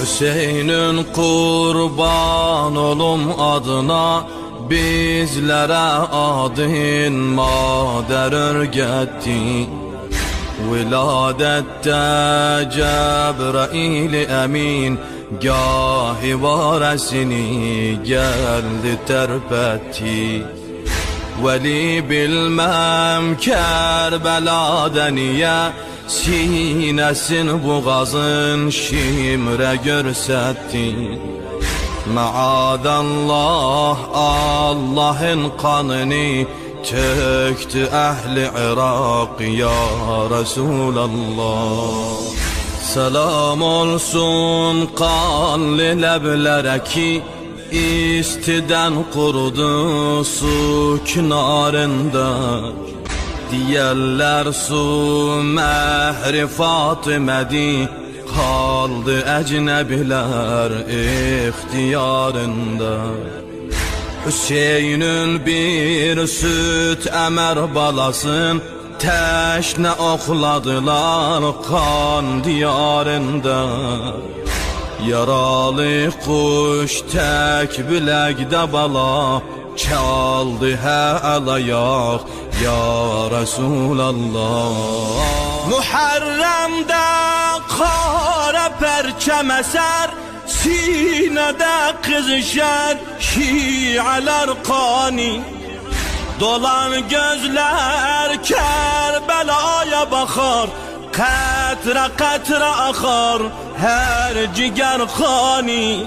Hüseyin'in kurban olum adına, bizlere adın mader örgetti. Viladette Cebrail emin, gahi varesini geldi terpetti. Veli bilmem Kerbela'da niye, sinesin boğazın şimre görsetti. Maadallah Allah'ın kanını töktü ehli Irak ya Resulallah. Selam olsun kanlı leblere ki, istiden kurudu su kenarında. Diyerler su mehri Fatıme'di, kaldı ecnebiler ihtiyarında. Hüseyin'in bir süt emer balasın, teşne okladılar kan diyarında. Yaralı kuş tek bilekde bala, çaldı el ayak ya Resulallah. Muharrem'de kara perçem eser, sinede kızışar şialar kani. Dolan gözler Kerbela'ya bakar, katre katre akar her ciger kani.